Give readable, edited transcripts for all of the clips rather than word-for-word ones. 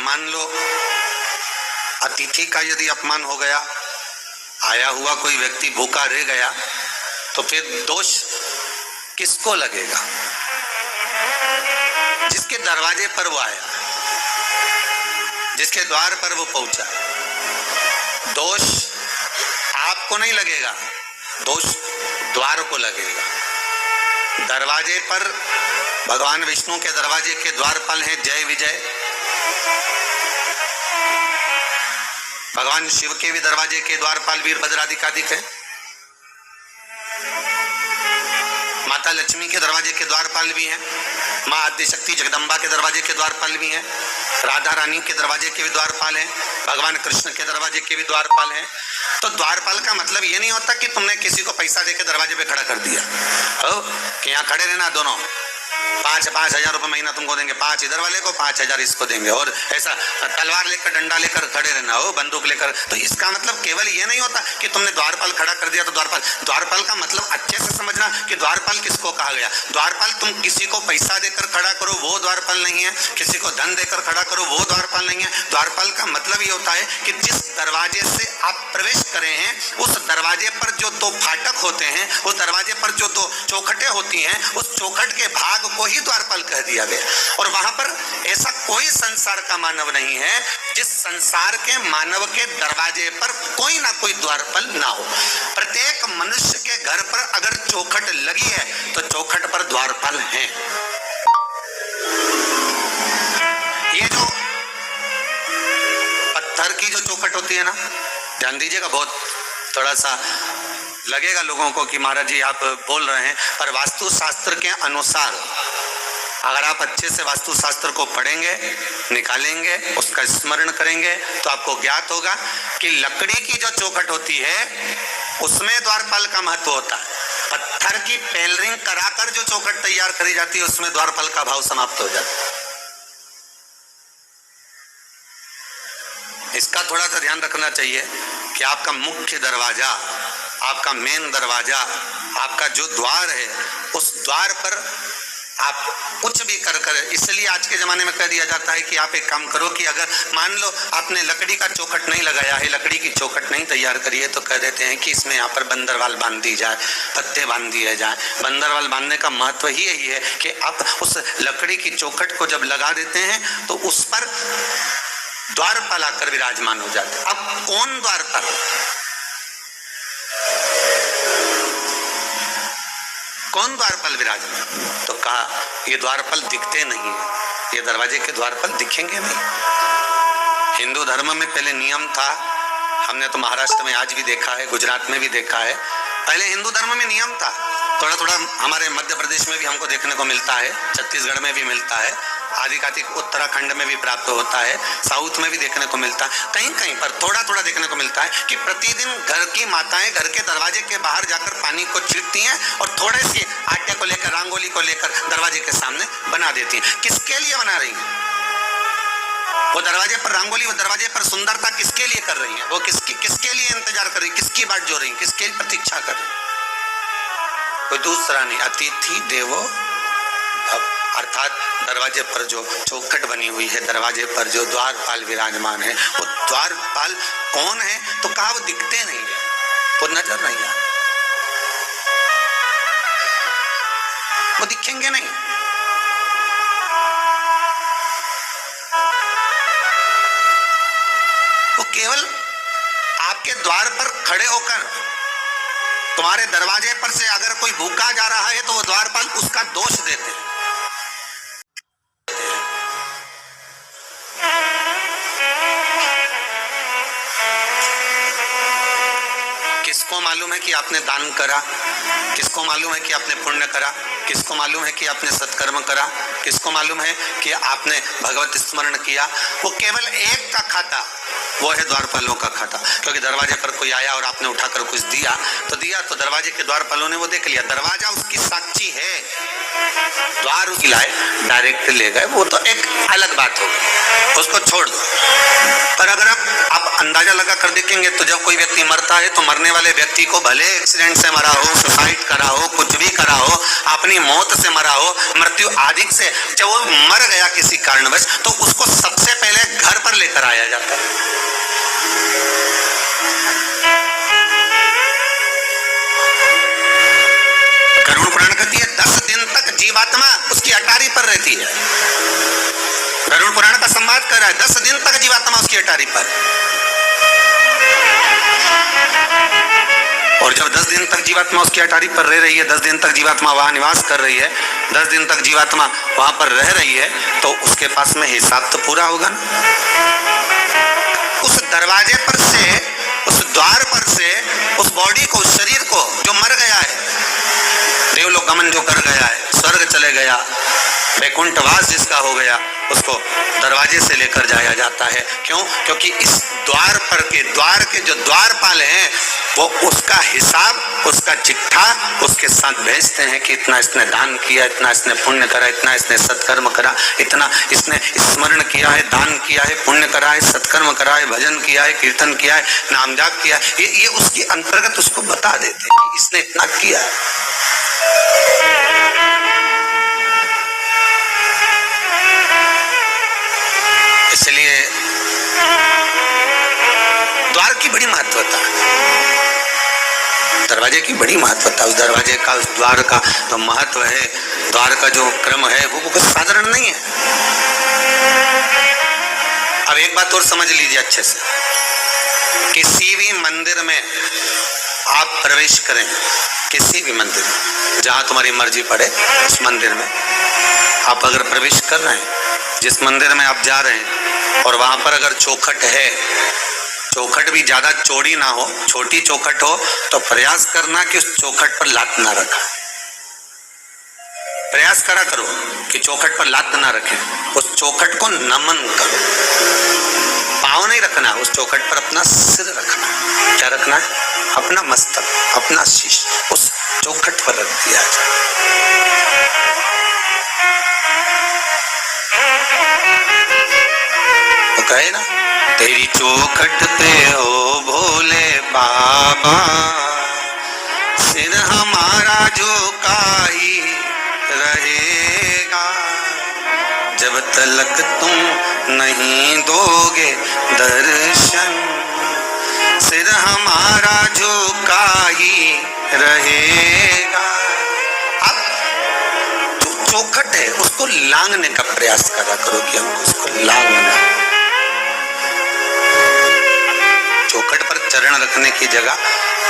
मान लो अतिथि का यदि अपमान हो गया, आया हुआ कोई व्यक्ति भूखा रह गया, तो फिर दोष किसको लगेगा? जिसके दरवाजे पर वो आया, जिसके द्वार पर वो पहुंचा। दोष आपको नहीं लगेगा, दोष द्वार को लगेगा। दरवाजे पर भगवान विष्णु के दरवाजे के द्वारपाल हैं जय विजय, भगवान शिव के भी दरवाजे के द्वारपाल वीरभद्रादिकाधिक हैं, माता लक्ष्मी के दरवाजे के द्वारपाल भी हैं, माँ आद्यशक्ति जगदम्बा के दरवाजे के द्वारपाल भी हैं, राधा रानी के दरवाजे के भी द्वारपाल हैं, भगवान कृष्ण के दरवाजे के भी द्वारपाल हैं। तो द्वारपाल का मतलब ये नहीं होता कि तुमने किसी को पैसा देके दरवाजे पे खड़ा कर दिया हो कि यहाँ खड़े रहना दोनों, 5-5 हजार रुपये महीना तुमको देंगे, 5 इधर वाले को 5 हजार इसको देंगे, और ऐसा तलवार लेकर डंडा लेकर खड़े रहना हो, बंदूक लेकर। तो इसका मतलब केवल ये नहीं होता कि तुमने द्वारपाल खड़ा कर दिया तो द्वारपाल का मतलब अच्छे से समझना कि द्वारपाल किसको कहा गया। द्वारपाल तुम किसी को पैसा देकर खड़ा करो वो द्वारपाल नहीं है, किसी को धन देकर खड़ा करो वो द्वारपाल नहीं है। द्वारपाल का मतलब ये होता है कि जिस दरवाजे से आप प्रवेश करे हैं उस दरवाजे पर जो 2 फाटक होते हैं, उस दरवाजे पर जो 2 चौखटें होती हैं, उस चौखट के भाग को ही द्वारपाल कह दिया गया। और वहां पर ऐसा कोई संसार का मानव नहीं है जिस संसार के मानव के दरवाजे पर कोई ना कोई द्वारपाल ना हो। प्रत्येक मनुष्य के घर पर अगर चौखट लगी है तो चौखट पर द्वारपाल है। ये जो पत्थर की जो चौखट होती है ना, ध्यान दीजिएगा, बहुत थोड़ा सा लगेगा लोगों को कि महाराज जी आप बोल रहे हैं, पर वास्तु शास्त्र के अनुसार अगर आप अच्छे से वास्तु शास्त्र को पढ़ेंगे, निकालेंगे, उसका स्मरण करेंगे तो आपको ज्ञात होगा कि लकड़ी की जो चौखट होती है उसमें द्वारपाल का महत्व होता है। पत्थर की पेलरिंग कराकर जो चौखट तैयार करी जाती है उसमें द्वारपाल का भाव समाप्त हो जाता है। इसका थोड़ा सा ध्यान रखना चाहिए कि आपका मुख्य दरवाजा, आपका मेन दरवाजा, आपका जो द्वार है उस द्वार पर आप कुछ भी कर इसलिए आज के जमाने में कह दिया जाता है कि आप एक काम करो कि अगर मान लो आपने लकड़ी का चौखट नहीं लगाया है, लकड़ी की चौखट नहीं तैयार करी है, तो कह देते हैं कि इसमें यहाँ पर बंदरवाल बांध दी जाए, पत्ते बांध दिए जाए। बंदरवाल बांधने का महत्व ही यही है कि आप उस लकड़ी की चौखट को जब लगा देते हैं तो उस पर द्वारपाल आकर विराजमान हो जाते हैं। अब कौन द्वारपाल? कौन द्वारपाल विराजमान? तो कहा ये द्वारपाल दिखते नहीं है, ये दरवाजे के द्वारपाल दिखेंगे नहीं। हिंदू धर्म में पहले नियम था, हमने तो महाराष्ट्र में आज भी देखा है, गुजरात में भी देखा है। पहले हिंदू धर्म में नियम था, थोड़ा थोड़ा हमारे मध्य प्रदेश में भी हमको देखने को मिलता है, छत्तीसगढ़ में भी मिलता है, आदिकातिक उत्तराखंड में भी प्राप्त होता है, साउथ में भी देखने को मिलता है, कहीं कहीं पर थोड़ा थोड़ा देखने को मिलता है कि प्रतिदिन घर की माताएं घर के दरवाजे के बाहर जाकर पानी को छींटती हैं और थोड़े से आटे को लेकर, रंगोली को लेकर दरवाजे के सामने बना देती हैं। किसके लिए बना रही हैं? वो दरवाजे पर रंगोली, वो दरवाजे पर सुंदरता किसके लिए कर रही है? वो किसके लिए इंतजार कर रही, किसकी बाट जो रही, किसके लिए प्रतीक्षा कर रही? कोई दूसरा नहीं, अतिथि देवो भव। अर्थात दरवाजे पर जो चौखट बनी हुई है, दरवाजे पर जो द्वारपाल विराजमान है, वो द्वारपाल कौन है? तो कहा वो दिखते नहीं है, वो नजर नहीं आते, वो दिखेंगे नहीं। वो केवल आपके द्वार पर खड़े होकर तुम्हारे दरवाजे पर से अगर कोई भूखा जा रहा है तो वो द्वारपाल उसका दोष देते हैं। किसको मालूम है कि आपने दान करा? किसको मालूम है कि आपने पुण्य करा? किसको मालूम है कि आपने सत्कर्म करा? किसको मालूम है कि आपने भगवत स्मरण किया? वो केवल एक का खाता, वो है द्वारपालों का खाता। क्योंकि दरवाजे पर कोई आया और आपने उठाकर कुछ दिया तो दरवाजे के द्वारपालों ने वो देख लिया, दरवाजा उसकी साक्षी है, द्वार उसकी लाए डायरेक्ट ले गए, वो तो एक अलग बात होगी, उसको छोड़ दो। पर अगर आप अंदाजा लगा कर देखेंगे तो जब कोई व्यक्ति मरता है तो मरने वाले व्यक्ति को भले एक्सीडेंट से मरा हो, सुसाइड करा हो, कुछ भी करा हो, अपनी मौत से मरा हो, मृत्यु आदि से, जब वो मर गया किसी कारणवश तो उसको सबसे पहले घर पुराण का संवाद कर रहा है। 10 दिन तक जीवात्मा उसकी अटारी पर, और जब 10 दिन तक जीवात्मा उसकी अटारी पर रह रही है, 10 दिन तक जीवात्मा वहां निवास कर रही है, 10 दिन तक जीवात्मा वहां पर रह रही है, तो उसके पास में हिसाब तो पूरा होगा ना। उस दरवाजे पर से, उस द्वार पर से उस बॉडी को, उस शरीर को जो मर गया है, देवलोक गमन जो कर गया है, स्वर्ग चले गया, वैकुंठवास जिसका हो गया, उसको दरवाजे से लेकर जाया जाता है। क्यों? क्योंकि इस द्वार पर के, द्वार के जो द्वारपाल हैं, वो उसका हिसाब, उसका चिट्ठा उसके साथ भेजते हैं कि इतना इसने दान किया, इतना इसने पुण्य करा, इतना इसने सत्कर्म करा, इतना इसने स्मरण किया है, दान किया है, पुण्य करा है, सत्कर्म करा है, भजन किया है, कीर्तन किया है, नाम जाप किया है। ये उसके अंतर्गत उसको बता देते हैं कि इसने इतना किया है। इसलिए द्वार की बड़ी महत्वता है, दरवाजे की बड़ी महत्वता। उस दरवाजे का, उस द्वार का जो महत्व है, द्वार का जो क्रम है, वो कुछ साधारण नहीं है। अब एक बात और समझ लीजिए अच्छे से, किसी भी मंदिर में आप प्रवेश करें, किसी भी मंदिर में, जहां तुम्हारी मर्जी पड़े उस मंदिर में आप अगर प्रवेश कर रहे हैं, जिस मंदिर में आप जा रहे हैं, और वहां पर अगर चौखट है, चौखट भी ज्यादा चौड़ी ना हो, छोटी चौखट हो, तो प्रयास करना कि उस चौखट पर लात ना रखा। प्रयास करा करो कि चौखट पर लात ना रखें, उस चौखट को नमन करो। पाँव नहीं रखना, उस चौखट पर अपना सिर रखना। क्या रखना है? अपना मस्तक, अपना शीश उस चौखट पर रख दिया जाए। वो कहे ना, तेरी चौखट पे हो भोले बाबा, सिर हमारा झुका ही रहेगा, जब तलक तुम नहीं दोगे दर्शन, सिर हमारा झुका ही रहेगा। अब जो चौखट है उसको लांघने का प्रयास करा करो कि हमको उसको लांघना। चौखट पर चरण रखने की जगह,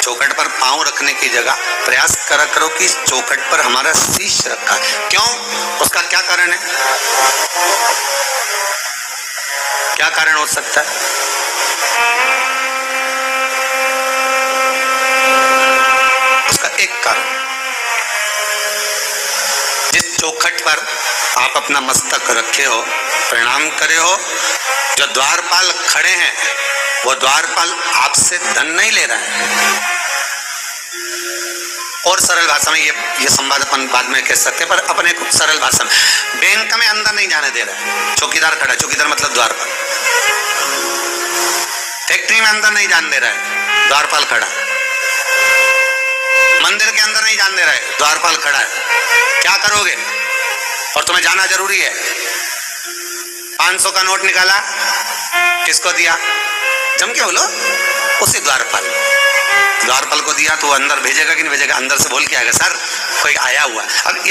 चौखट पर पांव रखने की जगह प्रयास करा करो कि इस चौखट पर हमारा शीश रखा है। क्यों? उसका क्या कारण है? क्या कारण हो सकता है? उसका एक कारण, जिस चौखट पर आप अपना मस्तक रखे हो, प्रणाम करे हो, जो द्वारपाल खड़े हैं, वो द्वारपाल आपसे धन नहीं ले रहा है। और सरल भाषा में ये संवाद अपन बाद में कह सकते हैं, पर अपने को सरल भाषा में, बैंक में अंदर नहीं जाने दे रहा है, चौकीदार खड़ा है, चौकीदार मतलब द्वारपाल। फैक्ट्री में अंदर नहीं जाने दे रहा है, द्वारपाल खड़ा है। मंदिर के अंदर नहीं जाने दे रहा है, द्वारपाल खड़ा है। क्या करोगे? और तुम्हें जाना जरूरी है। 500 का नोट निकाला, किसको दिया? जम के बोलो, उसी द्वारपाल को दिया। तो वो अंदर भेजेगा कि नहीं भेजेगा? अंदर से बोल के आएगा, सर कोई आया हुआ। अब